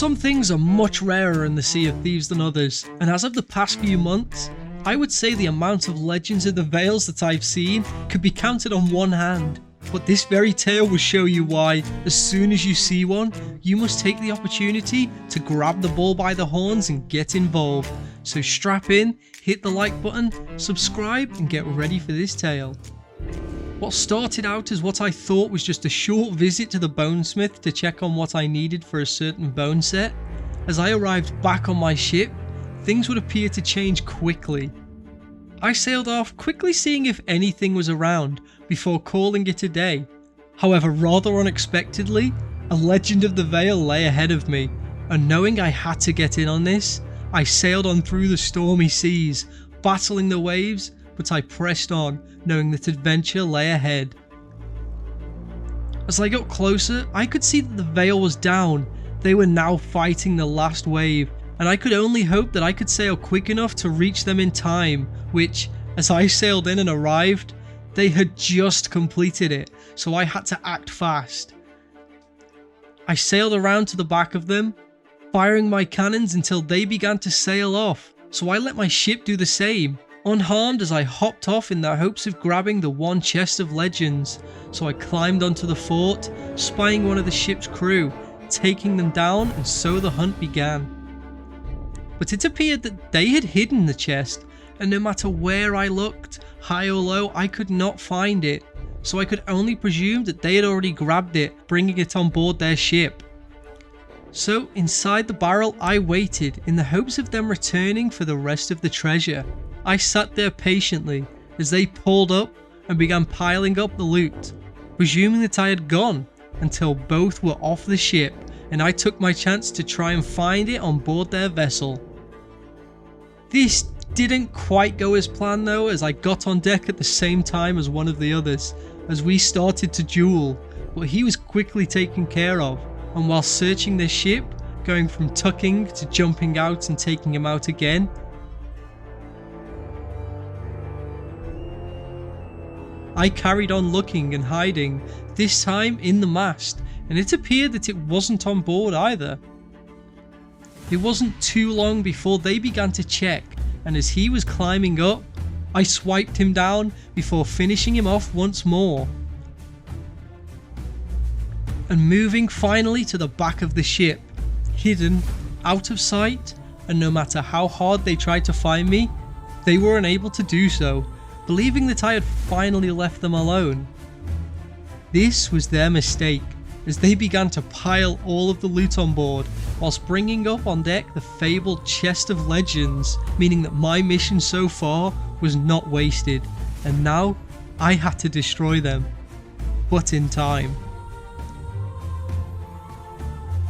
Some things are much rarer in the Sea of Thieves than others, and as of the past few months, I would say the amount of legends of the Vales that I've seen could be counted on one hand. But this very tale will show you why, as soon as you see one, you must take the opportunity to grab the bull by the horns and get involved. So strap in, hit the like button, subscribe and get ready for this tale. What started out as what I thought was just a short visit to the bonesmith to check on what I needed for a certain bone set, as I arrived back on my ship, things would appear to change quickly. I sailed off, quickly seeing if anything was around before calling it a day. However, rather unexpectedly, a legend of the Vale lay ahead of me, and knowing I had to get in on this, I sailed on through the stormy seas, battling the waves, but I pressed on, knowing that adventure lay ahead. As I got closer, I could see that the Vale was down. They were now fighting the last wave, and I could only hope that I could sail quick enough to reach them in time, which, as I sailed in and arrived, they had just completed it, so I had to act fast. I sailed around to the back of them, firing my cannons until they began to sail off, so I let my ship do the same, unharmed as I hopped off in the hopes of grabbing the one chest of legends. So I climbed onto the fort, spying one of the ship's crew, taking them down, and so the hunt began. But it appeared that they had hidden the chest, and no matter where I looked, high or low, I could not find it, so I could only presume that they had already grabbed it, bringing it on board their ship. So inside the barrel I waited in the hopes of them returning for the rest of the treasure. I sat there patiently as they pulled up and began piling up the loot, presuming that I had gone, until both were off the ship and I took my chance to try and find it on board their vessel. This didn't quite go as planned though, as I got on deck at the same time as one of the others as we started to duel, but he was quickly taken care of, and while searching their ship, going from tucking to jumping out and taking him out again, I carried on looking and hiding, this time in the mast, and it appeared that it wasn't on board either. It wasn't too long before they began to check, and as he was climbing up, I swiped him down before finishing him off once more. And moving finally to the back of the ship, hidden, out of sight, and no matter how hard they tried to find me, they were unable to do so, believing that I had finally left them alone. This was their mistake, as they began to pile all of the loot on board, whilst bringing up on deck the fabled chest of legends, meaning that my mission so far was not wasted, and now I had to destroy them, but in time.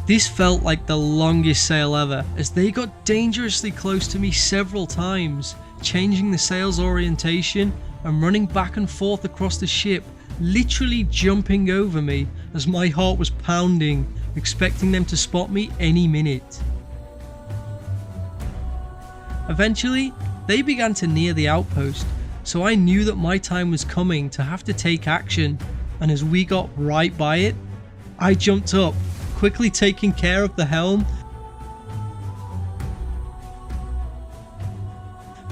This felt like the longest sail ever, as they got dangerously close to me several times, changing the sail's orientation and running back and forth across the ship, literally jumping over me as my heart was pounding, expecting them to spot me any minute. Eventually, they began to near the outpost, so I knew that my time was coming to have to take action, and as we got right by it, I jumped up, quickly taking care of the helm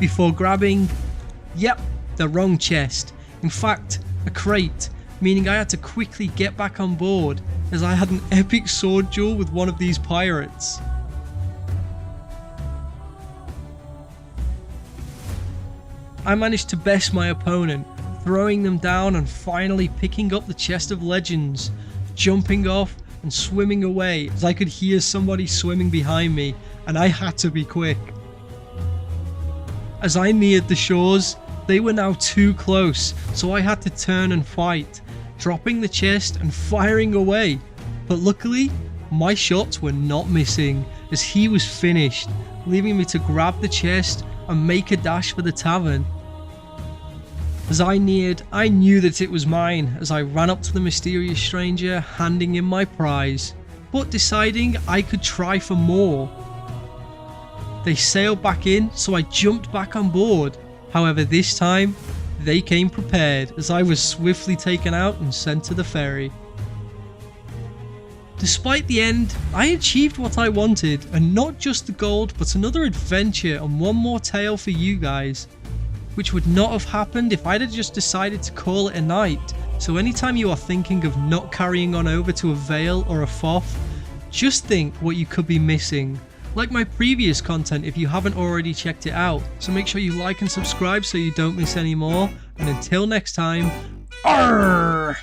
before grabbing, the wrong chest. In fact, a crate, meaning I had to quickly get back on board as I had an epic sword duel with one of these pirates. I managed to best my opponent, throwing them down and finally picking up the chest of legends, jumping off and swimming away as I could hear somebody swimming behind me, and I had to be quick. As I neared the shores, they were now too close, so I had to turn and fight, dropping the chest and firing away. But luckily, my shots were not missing, as he was finished, leaving me to grab the chest and make a dash for the tavern. As I neared, I knew that it was mine, as I ran up to the mysterious stranger, handing him my prize, but deciding I could try for more. They sailed back in, so I jumped back on board. However, this time, they came prepared, as I was swiftly taken out and sent to the ferry. Despite the end, I achieved what I wanted, and not just the gold, but another adventure and one more tale for you guys, which would not have happened if I'd have just decided to call it a night. So anytime you are thinking of not carrying on over to a Vale or a FOF, just think what you could be missing. Like my previous content if you haven't already checked it out, so make sure you like and subscribe so you don't miss any more, and until next time, arrgh!